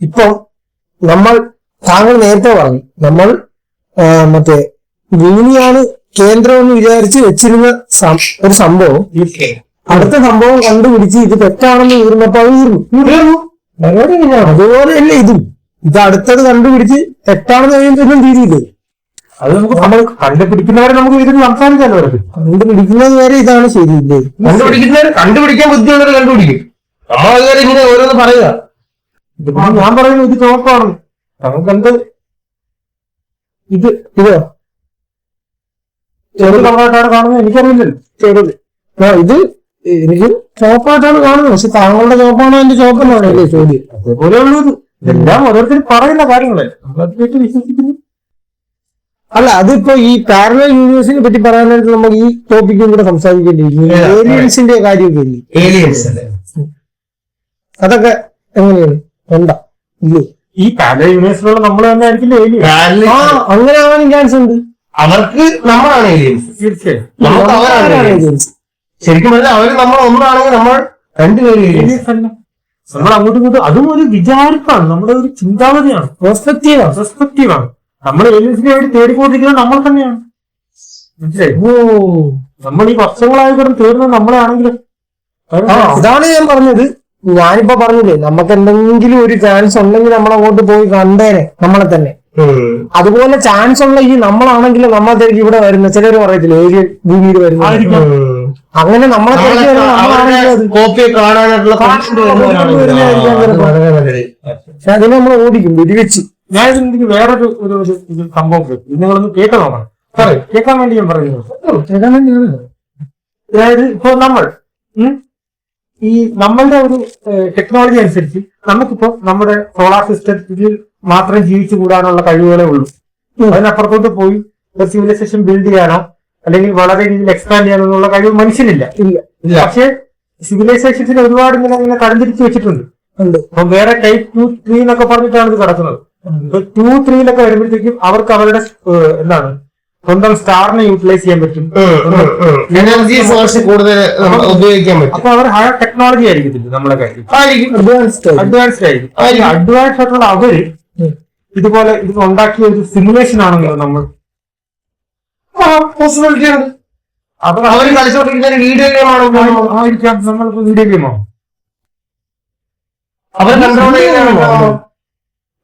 ഇപ്പൊ നമ്മൾ താങ്കൾ നേരത്തെ പറഞ്ഞു നമ്മൾ മറ്റേ ഭൂമിയാണ് കേന്ദ്രം എന്ന് വിചാരിച്ച് വെച്ചിരുന്ന ഒരു സംഭവം അടുത്ത സംഭവം കണ്ടുപിടിച്ച് ഇത് തെറ്റാണെന്ന് തീർന്നപ്പോ അത് തീർന്നു. അതുപോലെയല്ലേ ഇത് അടുത്തത് കണ്ടുപിടിച്ച് തെറ്റാണെന്ന് കഴിയുമ്പോൾ തീരില്ലേ? അത് നമുക്ക് നമ്മൾ കണ്ടുപിടിക്കുന്നവരെ നമുക്ക് ഇരുന്ന് സംസാരിക്കാമല്ലോ. കണ്ടുപിടിക്കുന്നത് വരെ ഇതാണ് ശരിയില്ലേ? കണ്ടുപിടിക്കാൻ ബുദ്ധിയുള്ളവർ കണ്ടുപിടിക്കും. നമ്മളതുവരെ ഇങ്ങനെ ഓരോന്ന് പറയുക. ഞാൻ പറയുന്നു ഇത് ചോപ്പാണ്. നമുക്കെന്ത് ഇതോ ചെറുതായിട്ടാണ് കാണുന്നത് എനിക്കറിയില്ലല്ലോ. ചെറുത് ഇത് എനിക്ക് ചോപ്പായിട്ടാണ് കാണുന്നത്. പക്ഷെ താങ്കളുടെ ചോപ്പാണോ എന്റെ ചോപ്പെന്ന് പറയല്ലേ ചോദ്യം? അതേപോലെ ഉള്ളത് എല്ലാം ഓരോരുത്തരും പറയുന്ന കാര്യങ്ങളെ നമ്മളത് കേട്ട് വിശ്വസിക്കുന്നു. അല്ല, അതിപ്പോ ഈ പാരലൽ യൂണിവേഴ്സിനെ പറ്റി പറയാനായിട്ട് നമുക്ക് ഈ ടോപ്പിക്കും കൂടെ സംസാരിക്കേണ്ടിയിരിക്കുന്നു. ഏലിയൻസിന്റെ കാര്യമൊക്കെ ഇല്ലേ? ഏലിയൻസ് അതൊക്കെ എങ്ങനെയാണ്? ഉണ്ടാ ഇല്ലേ? ഈ പാരലൽ യൂണിവേഴ്സിലുള്ള നമ്മൾ തന്നെ ആയിരിക്കില്ല ഏലിയൻ. അങ്ങനെ ആവാനും ചാൻസ് ഉണ്ട്. അവർക്ക് നമ്മളാണ് ഏലിയൻസ്. തീർച്ചയായും നമുക്ക് അവരാണ് ഏലിയൻസ്. ശരിക്കും പറഞ്ഞാൽ അവര് നമ്മൾ ഒന്നാണെങ്കിൽ നമ്മൾ രണ്ടുപേരും ഏലിയൻസ് അല്ല. നമ്മൾ അങ്ങോട്ടും ഇങ്ങോട്ടും അതും ഒരു വിചാരിപ്പാണ്, നമ്മുടെ ഒരു ചിന്താഗതിയാണ്, പെർസ്പെക്റ്റീവാണ്. നമ്മൾ ഏലിയൻസിനെ വേണ്ടി തേടിക്കൊണ്ടിരിക്കുന്നത് നമ്മൾ തന്നെയാണ്. മനസ്സിലായി? നമ്മൾ ഈ വർഷങ്ങളായി കിടന്ന് തേടുന്നത് നമ്മളാണെങ്കിലും ഇതാണ് ഞാൻ പറഞ്ഞത്. ഞാനിപ്പോ പറഞ്ഞില്ലേ, നമുക്ക് എന്തെങ്കിലും ഒരു ചാൻസ് ഉണ്ടെങ്കിൽ നമ്മൾ അങ്ങോട്ട് പോയി കണ്ടേനെ നമ്മളെ തന്നെ. അതുപോലെ ചാൻസ് ഉള്ള ഈ നമ്മളാണെങ്കിലും നമ്മളെ തിരക്ക് ഇവിടെ വരുന്ന ചിലർ പറയത്തില്ല ഏലിയൻ ഭൂമിയിൽ വരുന്ന അങ്ങനെ നമ്മളെ തിരക്ക് പക്ഷെ അതിനെ നമ്മൾ ഓടിക്കും വെടിവെച്ച്. ഞാൻ ഇതിന് വേറൊരു സംഭവം നിങ്ങളൊന്ന് കേട്ട് നോക്കണം. കേൾക്കാൻ വേണ്ടി ഞാൻ പറയുന്നത്. അതായത് ഇപ്പൊ നമ്മൾ ഈ നമ്മളുടെ ഒരു ടെക്നോളജി അനുസരിച്ച് നമുക്കിപ്പോ നമ്മുടെ സോളാർ സിസ്റ്റത്തിൽ മാത്രം ജീവിച്ചു കൂടാനുള്ള കഴിവുകളേ ഉള്ളൂ. അതിനപ്പുറത്തോട്ട് പോയി ഒരു സിവിലൈസേഷൻ ബിൽഡ് ചെയ്യാനോ അല്ലെങ്കിൽ വളരെ രീതിയിൽ എക്സ്പാൻഡ് ചെയ്യാനോ എന്നുള്ള കഴിവ് മനുഷ്യനില്ല. പക്ഷെ സിവിലൈസേഷൻസിന് ഒരുപാട് ഇങ്ങനെ തരംതിരിച്ചു വെച്ചിട്ടുണ്ട്. അപ്പൊ വേറെ ടൈപ്പ് 2, 3 എന്നൊക്കെ പറഞ്ഞിട്ടാണ് ഇത് കിടക്കുന്നത്. 2, 3 വരുമ്പോഴത്തേക്കും അവർക്ക് അവരുടെ എന്താണ് സ്വന്തം സ്റ്റാറിനെ യൂട്ടിലൈസ് ചെയ്യാൻ പറ്റും, എനർജി സോഴ്സ് കൂടുതൽ ഉപയോഗിക്കാൻ പറ്റും. അപ്പൊ അവർ ഹയർ ടെക്നോളജി ആയിരിക്കത്തില്ല നമ്മളെ കാര്യം, അഡ്വാൻസ്ഡ് ആയിരിക്കും. അഡ്വാൻസ്ഡ് ആയിട്ടുള്ള അവര് ഇതുപോലെ ഇത് ഉണ്ടാക്കിയ ഒരു സിമുലേഷൻ ആണല്ലോ നമ്മൾ. പോസിബിലിറ്റി ആണ്. അപ്പൊ അവർ കളിച്ചോണ്ടിരിക്കുന്ന വീഡിയോ ഗെയിം ആയിരിക്കാം. നമ്മളിപ്പോ വീഡിയോ ഗെയിമോ അവർ കൺട്രോൾ ചെയ്യുന്നതാണോ?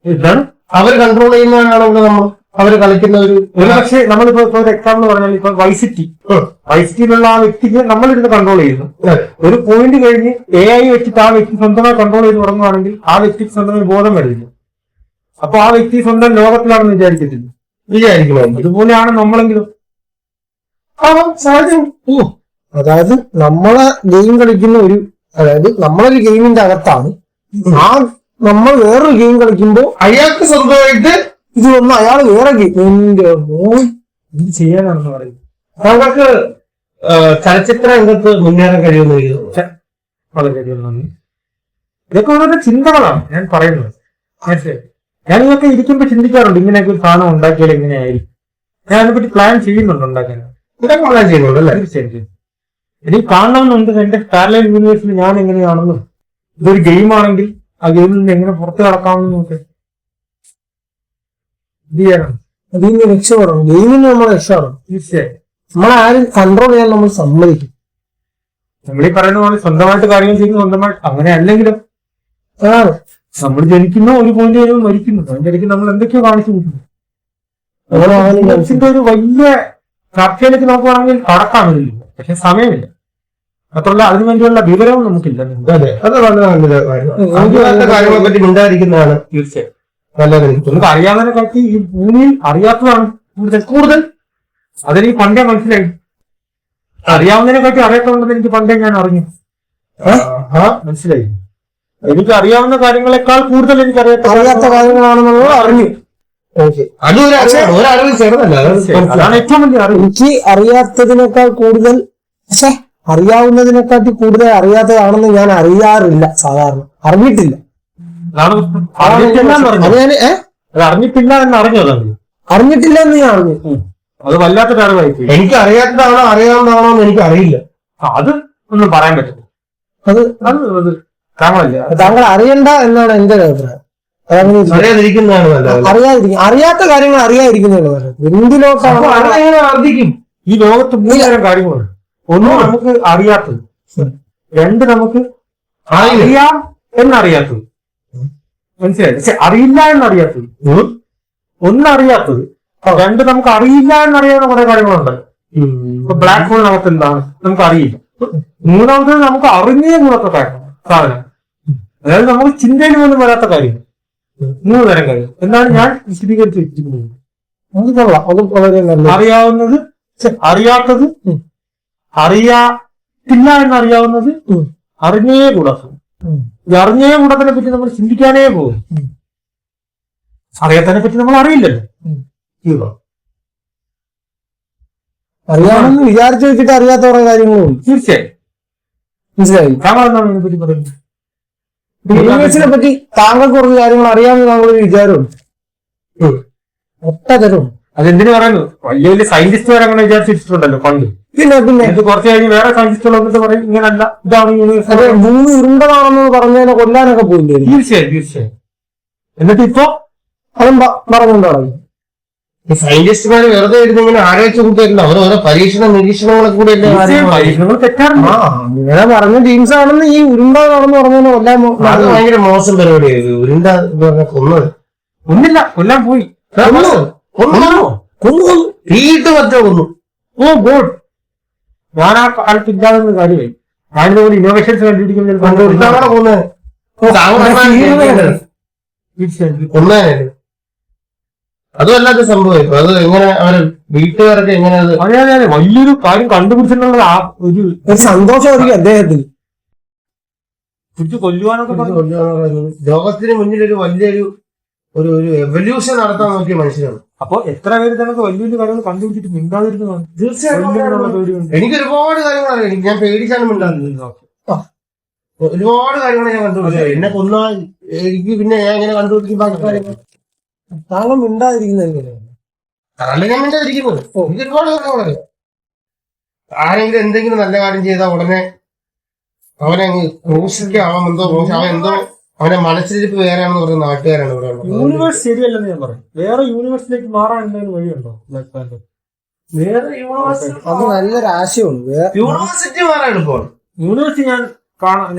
ഇതാണ് അവർ കൺട്രോൾ ചെയ്യുന്നതാണോ നമ്മൾ അവര് കളിക്കുന്ന ഒരു പക്ഷേ നമ്മളിപ്പോ ഒരു എക്സാമ്പിൾ പറഞ്ഞാൽ ഇപ്പൊ വൈസിറ്റിയിലുള്ള ആ വ്യക്തിക്ക് നമ്മളിരുന്ന് കൺട്രോൾ ചെയ്യുന്നു. ഒരു പോയിന്റ് കഴിഞ്ഞ് AI വെച്ചിട്ട് ആ വ്യക്തി സ്വന്തമായി കൺട്രോൾ ചെയ്ത് തുടങ്ങുകയാണെങ്കിൽ ആ വ്യക്തിക്ക് സ്വന്തമായി ബോധം വരില്ല. അപ്പൊ ആ വ്യക്തി സ്വന്തം ലോകത്തിലാണെന്ന് വിചാരിക്കണം. അതുപോലെയാണ് നമ്മളെങ്കിലും സാധ്യത. അതായത് നമ്മളെ ഗെയിം കളിക്കുന്ന അതായത് നമ്മളൊരു ഗെയിമിന്റെ അകത്താണ്, ആ നമ്മൾ വേറൊരു ഗെയിം കളിക്കുമ്പോ അയാൾക്ക് സ്വന്തമായിട്ട് ഇത് വന്ന് അയാൾ വേറെ ഗെയിമിന്റെ ഇത് ചെയ്യാനാണെന്ന് പറയുന്നത്. താങ്കൾക്ക് ചലച്ചിത്ര രംഗത്ത് മുന്നേറാൻ കഴിയുമെന്ന് വളരെയധികം നന്ദി. ഇതൊക്കെ ഓരോരോ ചിന്തകളാണ് ഞാൻ പറയുന്നത്. ഞാൻ ഇതൊക്കെ ഇരിക്കുമ്പോ ചിന്തിക്കാറുണ്ട്, ഇങ്ങനെയൊക്കെ ഒരു സാധനം ഉണ്ടാക്കിയാൽ എങ്ങനെയായിരിക്കും. ഞാൻ അതിനെപ്പറ്റി പ്ലാൻ ചെയ്യുന്നുണ്ട് ഉണ്ടാക്കാൻ. പ്ലാൻ ചെയ്യുന്നുണ്ടല്ലേ? തീർച്ചയായിട്ടും എനിക്ക് കാണണമെന്നുണ്ട് എന്റെ പാരലൽ യൂണിവേഴ്സിൽ ഞാൻ എങ്ങനെയാണെന്നും ഇതൊരു ഗെയിം ആണെങ്കിൽ ആ ഗെയിമിൽ നിന്ന് എങ്ങനെ പുറത്ത് കടക്കാമെന്നും നോക്കെ ഇത് ചെയ്യണം. അതിന് രക്ഷപ്പെടണം, ഗെയിമിന് നമ്മൾ രക്ഷപ്പെടണം. തീർച്ചയായും നമ്മളാരും കൺട്രോൾ ചെയ്യാൻ നമ്മൾ സമ്മതിക്കും. നമ്മളീ പറയുന്ന പോലെ സ്വന്തമായിട്ട് കാര്യങ്ങൾ ചെയ്യുന്നു, സ്വന്തമായിട്ട് അങ്ങനെ അല്ലെങ്കിലും നമ്മൾ ജനിക്കുന്നു, ഒരു പോയിന്റ് കഴിയുമ്പോൾ മരിക്കുന്നു. അതിന്റെ ഇടയ്ക്ക് നമ്മൾ എന്തൊക്കെയോ കാണിച്ചു കൂട്ടുന്നു. ഒരു വലിയ ചർച്ചയിലേക്ക് നമുക്ക് വേണമെങ്കിൽ കടക്കാമില്ല, പക്ഷെ സമയമില്ല. മാത്രമല്ല അതിനു വേണ്ടിയുള്ള വിവരവും നമുക്കില്ല. അതെ, അത് വളരെ നല്ലത്. കാര്യങ്ങളെ പറ്റി ഉണ്ടായിരിക്കുന്നതാണ് തീർച്ചയായും നല്ലത്. നമുക്ക് അറിയാവുന്നതിനെ കാട്ടി ഈ ഭൂമിയിൽ അറിയാത്തതാണ് കൂടുതൽ. അതെനിക്ക് പണ്ടേ മനസ്സിലായി. അറിയാവുന്നതിനെ കാട്ടി അറിയാത്തതുണ്ടെന്ന് എനിക്ക് പണ്ടേ ഞാൻ അറിഞ്ഞു. മനസ്സിലായി. എനിക്ക് അറിയാവുന്ന കാര്യങ്ങളെക്കാൾ കൂടുതൽ എനിക്ക് അറിയാത്ത കാര്യങ്ങളാണെന്നുള്ളത് അറിഞ്ഞു. അതാണ് ഏറ്റവും വലിയ അറിവ്. എനിക്ക് അറിയാത്തതിനേക്കാൾ കൂടുതൽ, പക്ഷെ അറിയാവുന്നതിനെക്കാട്ടി കൂടുതൽ അറിയാത്തതാണെന്ന് ഞാൻ അറിയാറില്ല. സാധാരണ അറിഞ്ഞിട്ടില്ല. അറിഞ്ഞിട്ടില്ല എന്ന് അറിഞ്ഞതാണ്. അറിഞ്ഞിട്ടില്ല എന്ന് ഞാൻ അറിഞ്ഞു. അത് വല്ലാത്തൊരു അറിവായി. എനിക്ക് അറിയാത്തതാണോ അറിയാവുന്നതാണോ എന്ന് എനിക്ക് അറിയില്ല. അത് ഒന്നും പറയാൻ പറ്റില്ല. അത് താങ്കളല്ല, താങ്കൾ അറിയണ്ട എന്നാണ് എന്റെ അഭിപ്രായം. അതങ്ങനെ ഇരിക്കും. അറിയാതിരിക്കുന്നതാണ് നല്ലത്. അറിയാത്ത കാര്യങ്ങൾ അറിയാതിരിക്കുന്നതാണ് നല്ലത്. എന്തിലോട്ടാണ് അപ്പൊ അതെങ്ങനെ വർദ്ധിക്കും? ഈ ലോകത്ത് 3 തരം കാര്യങ്ങളുണ്ട്. ഒന്ന് നമുക്ക് അറിയാത്തത്, 2 നമുക്ക് അറിയാം എന്നറിയാത്തത്, മനസ്സിലായി? പക്ഷെ അറിയില്ല എന്നറിയാത്തത്. ഒന്നറിയാത്തത്, 2 നമുക്ക് അറിയില്ല എന്നറിയാവുന്ന കുറെ കാര്യങ്ങളുണ്ട്. ഇപ്പൊ ബ്ലാക്ക് ഹോളിനകത്ത് എന്താണ് നമുക്ക് അറിയില്ല. 3ാമത്തേത് നമുക്ക് അറിഞ്ഞേ കൂടാത്ത സാധനം, അതായത് നമുക്ക് ചിന്തയിൽ പോലും വരാത്ത കാര്യം. 3 തരം കാര്യം എന്താണ് ഞാൻ വിശദീകരിച്ച് വെച്ചിരിക്കുന്നത്. അത് കൊള്ളാം. അത് വളരെ നല്ലത്. അറിയാവുന്നത്, അറിയാത്തത്, അറിയാത്തില്ല എന്നറിയാവുന്നത്, അറിഞ്ഞേ കൂടാത്തത്. ഈ അറിഞ്ഞേ കൂടാത്തതിനെ പറ്റി നമ്മൾ ചിന്തിക്കാനേ പോകും. അറിയാത്തതിനെ പറ്റി നമ്മൾ അറിയില്ലല്ലോ. അറിയാമെന്ന് വിചാരിച്ചു വെച്ചിട്ട് അറിയാത്ത കുറെ കാര്യങ്ങളും തീർച്ചയായും. മനസ്സിലായി. താങ്കൾ എന്താണ് ഇതിനെ പറ്റി പറയുന്നത്? യൂണിവേഴ്സിനെ പറ്റി താങ്കൾക്ക് കുറച്ച് കാര്യങ്ങൾ അറിയാമെന്ന് താങ്കളൊരു വിചാരമുണ്ട്. ഒറ്റ തരവും. അതെന്തിനു പറയുന്നു? വലിയ വലിയ സയന്റിസ്റ്റുകാർ അങ്ങനെ വിചാരിച്ചിട്ടുണ്ടല്ലോ പണ്ട്. പിന്നെ ഇത് കുറച്ച് കഴിഞ്ഞ് വേറെ സയന്റിസ്റ്റുകൾ വന്നിട്ട് പറയും ഇങ്ങനല്ല, ഇതാണ് യൂണിവേഴ്സ്. ഭൂമി ഉരുണ്ടതാണെന്ന് പറഞ്ഞതിനെ കൊല്ലാനൊക്കെ പോയില്ലേ? തീർച്ചയായും. എന്നിട്ട് ഇപ്പൊ അതും പറഞ്ഞുകൊണ്ടാണ്. ഈ സയന്റിസ്റ്റുമാര് വെറുതെ ഇരുന്ന് ഇങ്ങനെ ആലോചിച്ച് കൂട്ടിയില്ല, അവർ ഓരോ പരീക്ഷണ നിരീക്ഷണങ്ങളൊക്കെ കൂടെ പരീക്ഷണങ്ങൾ തെറ്റാറുണ്ട്. ഇങ്ങനെ പറഞ്ഞ ടീംസ് ആണെന്ന് ഈ ഉരുണ്ടതാണെന്ന് പറഞ്ഞതിനെ കൊല്ലാൻ അത് ഭയങ്കര മോശം പരിപാടിയായത്. ഉരുണ്ട പറഞ്ഞ കൊന്നത് ഒന്നില്ല, കൊല്ലാൻ പോയി. കൊന്നു തീയിട്ട് പറ്റോ കൊന്നു. ഓ ഗോഡ്, ഞാൻ ആ കാലത്ത് ഇല്ലാതെന്ന് കാര്യമായി. ഞാനിതുപോലെ ഇന്നോവേഷൻസ് കണ്ടുപിടിക്കുന്നത് കൊന്നേനെ. അതും അല്ലാത്ത സംഭവം. അത് എങ്ങനെ അവര് വീട്ടുകാരൊക്കെ എങ്ങനെ അത് അതെ വലിയൊരു കാര്യം കണ്ടുപിടിച്ചിട്ടുള്ളത് ആ ഒരു സന്തോഷമായിരിക്കും അദ്ദേഹത്തിന്. പിടിച്ച് കൊല്ലുവാനൊക്കെ പറഞ്ഞു. ലോകത്തിന് മുന്നിൽ ഒരു വലിയൊരു ഒരു എവല്യൂഷൻ നടത്താൻ നോക്കിയ മനുഷ്യനാണ്. അപ്പൊ എത്ര പേര് നമുക്ക് വലിയ വലിയ കാര്യങ്ങൾ കണ്ടുപിടിച്ചിട്ട് മിണ്ടാതിരുന്നതാണ്. തീർച്ചയായിട്ടും എനിക്ക് ഒരുപാട് കാര്യങ്ങൾ അറിയാം. ഞാൻ പേടിച്ചാണ് മിണ്ടാതിരുന്നത്. ഒരുപാട് കാര്യങ്ങൾ ഞാൻ കണ്ടുപിടിച്ചത്. എന്നെ കൊന്നാൽ എനിക്ക് പിന്നെ ഞാൻ ഇങ്ങനെ കണ്ടുപിടിക്കും ബാക്കി കാര്യങ്ങൾ. താങ്കൾ മിണ്ടാതിരിക്കുന്നത് അതല്ല ഞാൻ മിണ്ടാതിരിക്കുന്നത്. എനിക്ക് ഒരുപാട് കാര്യങ്ങൾ അറിയാം. ആരെങ്കിലും എന്തെങ്കിലും നല്ല കാര്യം ചെയ്താൽ ഉടനെ അവനെ അങ്ങ് ക്രൂശിക്കാവാൻ എന്തോ അവൻ എന്തോ അവന്റെ മനസ്സിലിരിപ്പ് വേറെയാണെന്ന് പറയുന്ന നാട്ടുകാരാണ് ഇവിടെ ഉള്ളത്. യൂണിവേഴ്സ് ശരിയല്ലെന്ന് ഞാൻ പറയും. വേറെ യൂണിവേഴ്സിലേക്ക് മാറാൻ എന്തെങ്കിലും വഴിയുണ്ടോ? വേറെ യൂണിവേഴ്സ് അത് നല്ലൊരു ആശയമുണ്ട്. യൂണിവേഴ്സിറ്റി മാറാൻ എളുപ്പമാണ്. യൂണിവേഴ്സിറ്റി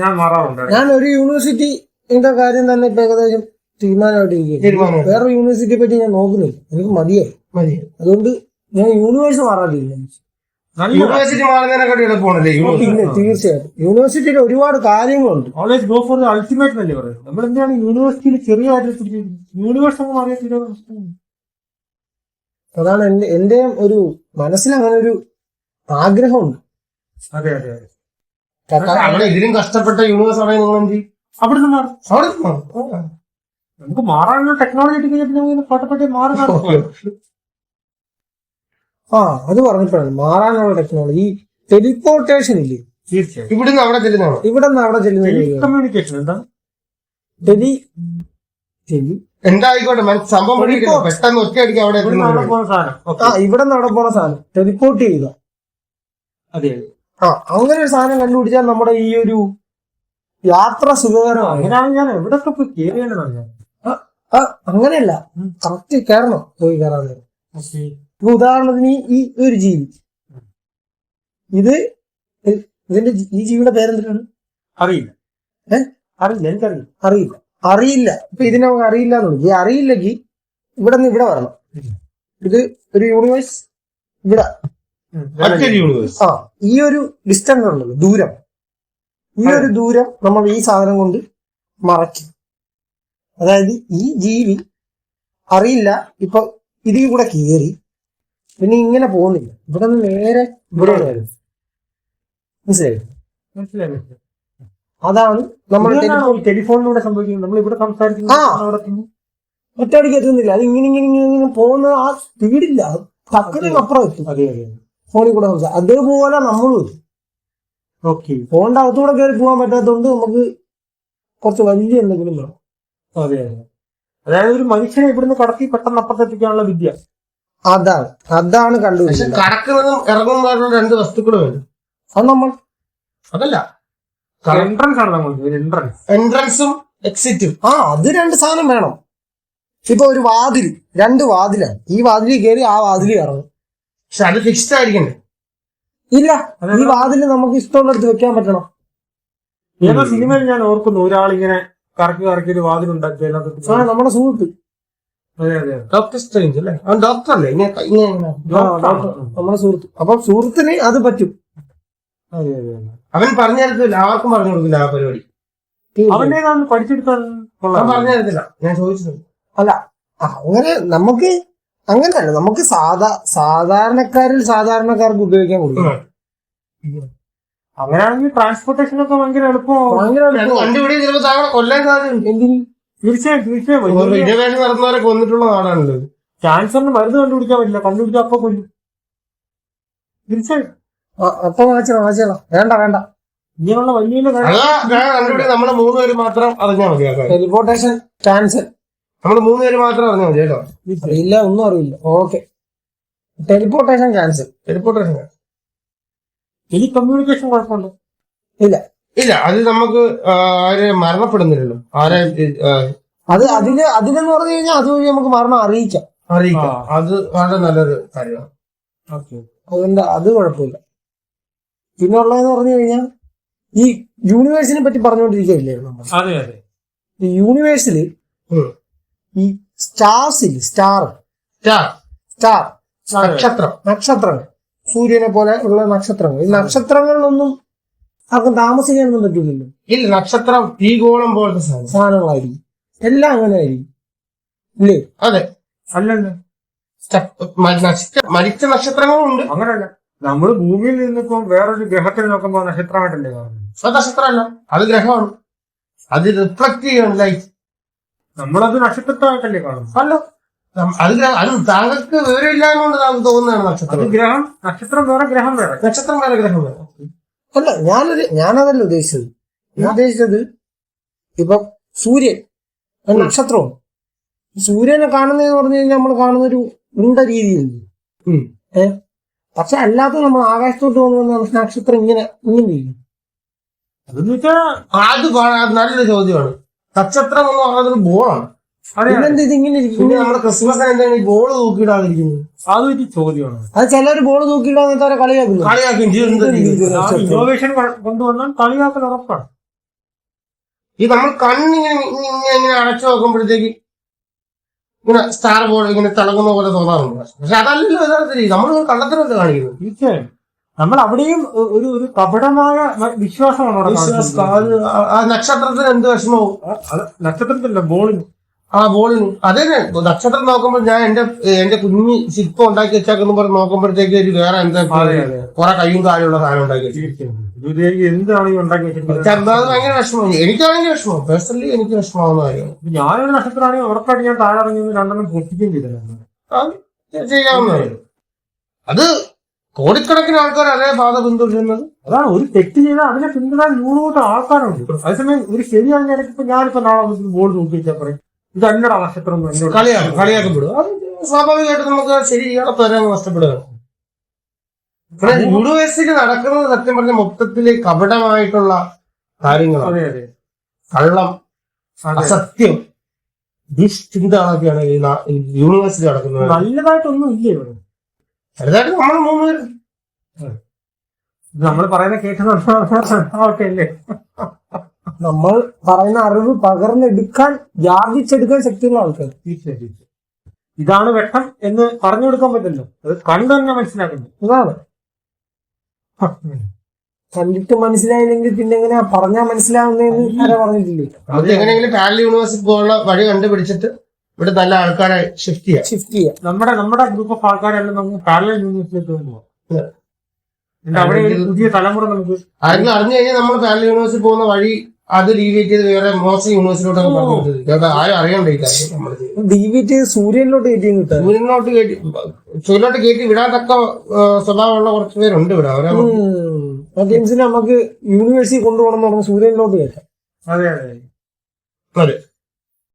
ഞാൻ മാറാറുണ്ട്. ഞാൻ ഒരു യൂണിവേഴ്സിറ്റിന്റെ കാര്യം തന്നെ ഇപ്പൊ ഏകദേശം തീരുമാനമായിട്ടിരിക്കും. തീരുമാനം വേറെ യൂണിവേഴ്സിറ്റിയെ പറ്റി ഞാൻ നോക്കുന്നില്ല, എനിക്ക് മതിയായി. അതുകൊണ്ട് ഞാൻ യൂണിവേഴ്സ് മാറാതിരിക്കും. യൂണിവേഴ്സിറ്റി മാറുന്നതിനെക്കാട്ടി എളുപ്പമാണല്ലേ പിന്നെ തീർച്ചയായിട്ടും യൂണിവേഴ്സിറ്റിയിൽ ഒരുപാട് കാര്യങ്ങളുണ്ട്. Always go for the ultimate എന്നല്ലേ പറയുന്നത്. നമ്മൾ എന്താണ് യൂണിവേഴ്സിറ്റിയിൽ ചെറിയ കാര്യത്തിൽ യൂണിവേഴ്സ് അങ്ങ് മാറിയ അതാണ് എന്റെ ഒരു മനസ്സിൽ അങ്ങനെ ഒരു ആഗ്രഹമുണ്ട്. അതെ അവിടെ ഇതിലും കഷ്ടപ്പെട്ട യൂണിവേഴ്സ് ആണെങ്കിൽ നിങ്ങൾ എന്ത് ചെയ്യും? അവിടുന്ന് മാറും. അവിടെ മാറും. നമുക്ക് മാറാനുള്ള ടെക്നോളജി കിട്ടി കഴിഞ്ഞാൽ പട്ടപ്പട്ടി മാറും. അത് പറഞ്ഞപ്പോഴാണ് മാറാനുള്ള ടെക്നോളജി. ടെലിപ്പോർട്ടേഷൻ ഇല്ലേ? തീർച്ചയായും. ഇവിടുന്ന് അവിടെ ചെല്ലുന്നതാണോ? ഇവിടെ നിന്ന് അവിടെ ചെല്ലുന്ന കമ്മ്യൂണിക്കേഷൻ എന്താ? ടെലി എന്തായിക്കോട്ടെ സംഭവം പെട്ടെന്ന് ഒറ്റയടിക്ക് അവിടെ ഇവിടെ നിന്ന് അവിടെ പോണ സാധനം ടെലിപ്പോർട്ട് ചെയ്യുക. അതെ. അങ്ങനെ ഒരു സാധനം കണ്ടുപിടിച്ചാൽ നമ്മുടെ ഈ ഒരു യാത്ര സുഖകരമാണ്. അങ്ങനെയാണ് ഞാൻ എവിടെയൊക്കെ പോയി കയറിയേണ്ടതാണ് ഞാൻ. അങ്ങനെയല്ല, കറക്റ്റ് കയറണം. പോയി കയറാൻ നേരം ഇപ്പൊ ഉദാഹരണത്തിന് ഈ ഒരു ജീവി, ഇതിന്റെ ഈ ജീവിയുടെ പേരെന്തിനാണ്? അറിയില്ല. എനിക്കറിയില്ല. അറിയില്ല. ഇപ്പൊ ഇതിനെ നമുക്ക് അറിയില്ല എന്ന് വിളിക്കും. ഈ അറിയില്ലെങ്കിൽ ഇവിടെ നിന്ന് ഇവിടെ വരണം. ഇത് ഒരു യൂണിവേഴ്സ് ഇവിടെ. ഈ ഒരു ഡിസ്റ്റൻസ് ഉണ്ടല്ലോ, ദൂരം. ഈ ഒരു ദൂരം നമ്മൾ ഈ സാധനം കൊണ്ട് മറയ്ക്കും. അതായത് ഈ ജീവി അറിയില്ല, ഇപ്പൊ ഇതിൽ കൂടെ കയറി പിന്നെ ഇങ്ങനെ പോകുന്നില്ല, ഇവിടെ നിന്ന് നേരെ ഇവിടെ വരുന്നത്. മനസ്സിലായി? അതാണ് നമ്മൾ ടെലിഫോണിലൂടെ സംഭവിക്കുന്നത്. നമ്മൾ ഇവിടെ സംസാരിക്കുന്നു, ഒറ്റയടിക്ക് എത്തുന്നില്ല. അത് ഇങ്ങനെ പോകുന്ന ആ സ്പീഡില്ല, ടക്കിനപ്പുറം എത്തും. ഫോണിൽ കൂടെ സംസാരിക്കും. അതേപോലെ നമ്മളും വരും. ഫോണിന്റെ അകത്തൂടെ കയറി പോകാൻ പറ്റാത്തതുകൊണ്ട് നമുക്ക് കുറച്ച് വലിയ എന്തെങ്കിലും വേണം. അതായത് ഒരു മനുഷ്യനെ ഇവിടുന്ന് കടത്തി പെട്ടെന്ന് അപ്പുറത്തെത്തിക്കാനുള്ള വിദ്യ. അതാണ് കണ്ടുപിടിച്ചത്. കടക്കുന്നതും ഇറങ്ങുന്നതായിട്ടുള്ള 2 വസ്തുക്കൾ വേണം. അത് നമ്മൾ അതല്ല എൻട്രൻസ് ആണ് നമ്മൾ. എൻട്രൻസും എക്സിറ്റും. അത് 2 സാധനം വേണം. ഇപ്പൊ ഒരു വാതില്, 2 വാതിലാണ്. ഈ വാതിലിൽ കയറി ആ വാതിലിൽ ഇറങ്ങും. പക്ഷെ അത് ഫിക്സ്ഡ് ആയിരിക്കണ്ടേ? ഇല്ല, ഈ വാതില് നമുക്ക് ഇഷ്ടമുള്ളിടത്ത് വെക്കാൻ പറ്റണം. ഏതോ സിനിമയിൽ ഞാൻ ഓർക്കുന്നു, ഒരാളിങ്ങനെ കറക്കി ഒരു വാതിലുണ്ടാക്കി അതിനകത്ത്. നമ്മുടെ സുഹൃത്ത്. അതെ അതെ ഡോക്ടർ സ്ട്രേഞ്ച് അല്ലേ? അവൻ ഡോക്ടർ അല്ലേ? നമ്മുടെ സുഹൃത്ത്. അപ്പൊ സുഹൃത്തിന് അത് പറ്റും. അതെ അതെ. അവൻ പറഞ്ഞു തരത്തില്ല, ആർക്കും പറഞ്ഞു കൊടുക്കില്ല ആ പരിപാടി. അവന്റെ പഠിച്ചെടുക്കാൻ അവൻ പറഞ്ഞു തരത്തില്ല. ഞാൻ ചോദിച്ചിട്ടുണ്ട്. അല്ല, അങ്ങനെ നമുക്ക് അങ്ങനെയല്ല, നമുക്ക് സാധാരണക്കാർക്ക് ഉപയോഗിക്കാൻ കൊടുക്കും. അങ്ങനെയാണെങ്കിൽ ട്രാൻസ്പോർട്ടേഷൻ ഒക്കെ ഭയങ്കര എളുപ്പമാവും. കണ്ടുപിടി ചിലപ്പോൾ താങ്കളെ കൊല്ലാൻ സാധ്യതയുണ്ട്. എന്തിന്? തീർച്ചയായും ഇന്റർവേഷൻ നടത്തുന്നവരെ കൊന്നിട്ടുള്ള നാടാണല്ലോ. ക്യാൻസറിന് മരുന്ന് കണ്ടുപിടിക്കാൻ പറ്റില്ല, കണ്ടുപിടിച്ചാൽ അപ്പൊ കൊല്ലും. തീർച്ചയായും. അപ്പൊ വാങ്ങിച്ചോളാം. വേണ്ട ഇങ്ങനെയുള്ള വലിയ കണ്ടുപിടി നമ്മള് 3 പേര് മാത്രം അറിഞ്ഞാൽ മതി. Teleportation cancel. നമ്മള് 3 പേര് മാത്രം അറിഞ്ഞാൽ മതി കേട്ടോ. ഇല്ല, ഒന്നും അറിയില്ല. Okay, teleportation cancel. ടെലിപ്പോർട്ടേഷൻ ഇനി കമ്മ്യൂണിക്കേഷൻ കുഴപ്പമുണ്ടോ? ഇല്ല, അത് നമുക്ക് ആര് മരണപ്പെടുന്നില്ലല്ലോ. അതിനെന്ന് പറഞ്ഞു കഴിഞ്ഞാൽ അതുവഴി നമുക്ക് മരണം അറിയിക്കാം. അത് വളരെ നല്ലൊരു കാര്യമാണ്. അതുകൊണ്ട് അത് കുഴപ്പമില്ല. പിന്നെ ഉള്ളതെന്ന് പറഞ്ഞു കഴിഞ്ഞാൽ ഈ യൂണിവേഴ്സിനെ പറ്റി പറഞ്ഞുകൊണ്ടിരിക്കുകയല്ലേ നമ്മൾ. അതെ അതെ. ഈ യൂണിവേഴ്സില് ഈ സ്റ്റാർസില് സ്റ്റാർ നക്ഷത്രങ്ങൾ, സൂര്യനെ പോലെ ഉള്ള നക്ഷത്രങ്ങൾ. ഈ നക്ഷത്രങ്ങളിലൊന്നും ആർക്കും താമസിക്കാനൊന്നും പറ്റില്ലല്ലോ. ഇല്ല, നക്ഷത്രം തീഗോളം പോലത്തെ സാധനങ്ങളായിരിക്കും. എല്ലാം അങ്ങനെ ആയിരിക്കും ഇല്ലേ? അതെ. അല്ലല്ലോ, മരിച്ച നക്ഷത്രങ്ങളും ഉണ്ട്. അങ്ങനല്ല, നമ്മള് ഭൂമിയിൽ നിന്നിപ്പോ വേറൊരു ഗ്രഹത്തിൽ നോക്കുമ്പോ നക്ഷത്രമായിട്ടല്ലേ കാണുന്നത്. അത് നക്ഷത്രമല്ല, അത് ഗ്രഹമാണ്. അത് റിഫ്ലക്ട് ചെയ്യണം ലൈറ്റ്. നമ്മളത് നക്ഷത്രമായിട്ടല്ലേ കാണുന്നത്. അല്ല, അത് താങ്കൾക്ക് വിവരമില്ലായ്മ താങ്കൾക്ക് തോന്നുന്നതാണ് നക്ഷത്രം. ഗ്രഹം, നക്ഷത്രം വേറെ, ഗ്രഹം വേറെ. നക്ഷത്രം വേറെ, ഗ്രഹം വേറെ. അല്ല, ഞാനതല്ല ഉദ്ദേശിച്ചത്. ഞാൻ ഉദ്ദേശിച്ചത് ഇപ്പൊ സൂര്യൻ നക്ഷത്രവും, സൂര്യനെ കാണുന്നതെന്ന് പറഞ്ഞു കഴിഞ്ഞാൽ നമ്മൾ കാണുന്ന ഒരു ഉണ്ട രീതിയിലുണ്ട്. പക്ഷെ അല്ലാത്ത നമ്മൾ ആകാശത്തോട്ട് പോകുന്ന നക്ഷത്രം ഇങ്ങനെ ചെയ്യും. അതെന്ന് വെച്ചാ അത് നല്ലൊരു ചോദ്യമാണ്. നക്ഷത്രം എന്ന് പറഞ്ഞതൊരു ബോളാണ്. ഇതിങ്ങനെ പിന്നെ നമ്മുടെ ക്രിസ്മസിന് എന്താണ് ഈ ബോള് തൂക്കിയിടാതിരിക്കുന്നത്? അതൊരു ചോദ്യമാണ്. അത് ചിലര് ബോള് തൂക്കിയിടാന്നവരെ കളിയാക്കും. ഇന്നോവേഷൻ കൊണ്ടുവന്നാൽ കളിയാക്കൽ ഉറപ്പാണ്. ഈ നമ്മൾ കണ്ണിങ്ങനെ അടച്ചു നോക്കുമ്പോഴത്തേക്ക് ഇങ്ങനെ സ്റ്റാർ ബോൾ ഇങ്ങനെ തിളങ്ങുന്ന പോലെ തോന്നാറുണ്ട്. പക്ഷെ അതല്ലല്ലോ യഥാർത്ഥത്തിൽ നമ്മൾ കള്ളത്തരമല്ല കാണിക്കുന്നത്. തീർച്ചയായും നമ്മൾ അവിടെയും ഒരു കപടമായ വിശ്വാസമാണ്. ആ നക്ഷത്രത്തിന് എന്ത് വിഷമവും. നക്ഷത്രത്തില്ല, ബോളിന്. ബോളിന് അതേ നക്ഷത്രം നോക്കുമ്പോൾ ഞാൻ എന്റെ കുഞ്ഞ് ശില്പം ഉണ്ടാക്കി വെച്ചാക്കെന്ന് പറഞ്ഞ് നോക്കുമ്പോഴത്തേക്ക് ഒരു വേറെ എന്താ കുറെ കയ്യും കാലുള്ള സാധനം ഉണ്ടാക്കി വെച്ചിരിക്കും. എന്താണ് ഉണ്ടാക്കി വെച്ചിരിക്കുന്നത്? ചെറുതാത് ഭയങ്കര വിഷമം. എനിക്കാണെങ്കിൽ വിഷമം, പേഴ്സണലി എനിക്ക് വിഷമാവുന്ന കാര്യമാണ്. ഞാനൊരു നക്ഷത്രമാണെങ്കിൽ ഉറപ്പായിട്ട് ഞാൻ താഴെ ഇറങ്ങി 2 പൊട്ടിക്കുകയും ചെയ്തില്ല. ചെയ്യാവുന്നതാണ്. അത് കോടിക്കണക്കിന് ആൾക്കാർ അതേ പാത പിന്തുടരുന്നത്. അതാണ്, ഒരു തെറ്റ് ചെയ്താൽ അതിനെ പിന്തുടരാൻ 100 ആൾക്കാരുണ്ട്. അതേസമയം ഒരു ശരിയാണെന്ന് ഇടയ്ക്ക് ഞാനിപ്പോ നാളെ ബോൾ തൂക്കി വെച്ചാൽ പറയും ഇതല്ലടാ നക്ഷത്രം, കളിയാക്കപ്പെടുക. അത് സ്വാഭാവികമായിട്ട് നമുക്ക് ശരി ഇയാളെ വരെ നഷ്ടപ്പെടുകയാണ്. യൂണിവേഴ്സിൽ നടക്കുന്നത് സത്യം പറഞ്ഞ മൊത്തത്തില് കപടമായിട്ടുള്ള കാര്യങ്ങളാണ്. കള്ളം, അസത്യം, ദുഷ്ചിന്തകളൊക്കെയാണ് ഈ യൂണിവേഴ്സിറ്റി നടക്കുന്നത്. നല്ലതായിട്ടൊന്നും ഇല്ലേ ഇവിടെ? ചെറുതായിട്ട് നമ്മൾ 3 പേര് നമ്മൾ പറയുന്ന കേട്ടല്ലേ. നമ്മൾ പറയുന്ന അറിവ് പകർന്നെടുക്കാൻ, യാർജിച്ചെടുക്കാൻ ശക്തിയുള്ള ആൾക്കാർ. ഇതാണ് വെട്ടം എന്ന് പറഞ്ഞു കൊടുക്കാൻ പറ്റില്ല, അത് കണ്ടു തന്നെ മനസ്സിലാക്കുന്നു. ഇതാണ് കണ്ടിട്ട് മനസ്സിലായില്ലെങ്കിൽ പിന്നെ എങ്ങനെയാ പറഞ്ഞാൽ മനസ്സിലാവുന്നതെന്ന് ആരാ പറഞ്ഞിട്ടില്ലേ? അത് എങ്ങനെയെങ്കിലും പാരലൽ യൂണിവേഴ്സിറ്റി പോലുള്ള വഴി കണ്ടുപിടിച്ചിട്ട് ഇവിടെ നല്ല ആൾക്കാരെ ഷിഫ്റ്റ് ചെയ്യാം. നമ്മുടെ ഗ്രൂപ്പ് ഓഫ് ആൾക്കാരെല്ലാം നമുക്ക് പാരലൽ യൂണിവേഴ്സിറ്റിയിലേക്ക് കൊണ്ടുപോകാം. അവിടെ ഒരു പുതിയ തലമുറ നമുക്ക് ആരെങ്കിലും അറിഞ്ഞു കഴിഞ്ഞാൽ നമ്മൾ പാരലൽ യൂണിവേഴ്സിറ്റി പോകുന്ന വഴി അത് ഡീവിയേറ്റ് ചെയ്ത് വേറെ മോശം യൂണിവേഴ്സിറ്റിയിലോട്ടൊക്കെ പറഞ്ഞു ആരും അറിയണ്ടേ. ഡീവിയേറ്റ് ചെയ്ത് സൂര്യനിലോട്ട് കയറ്റിയും കിട്ടും. സൂര്യനിലോട്ട് കയറ്റി വിടാൻ തക്ക സ്വഭാവമുള്ള കുറച്ച് പേരുണ്ട് ഇവിടെ. നമുക്ക് യൂണിവേഴ്സിറ്റി കൊണ്ടുപോകണം എന്ന് പറഞ്ഞാൽ സൂര്യനിലോട്ട് കയറ്റാം. അതെ.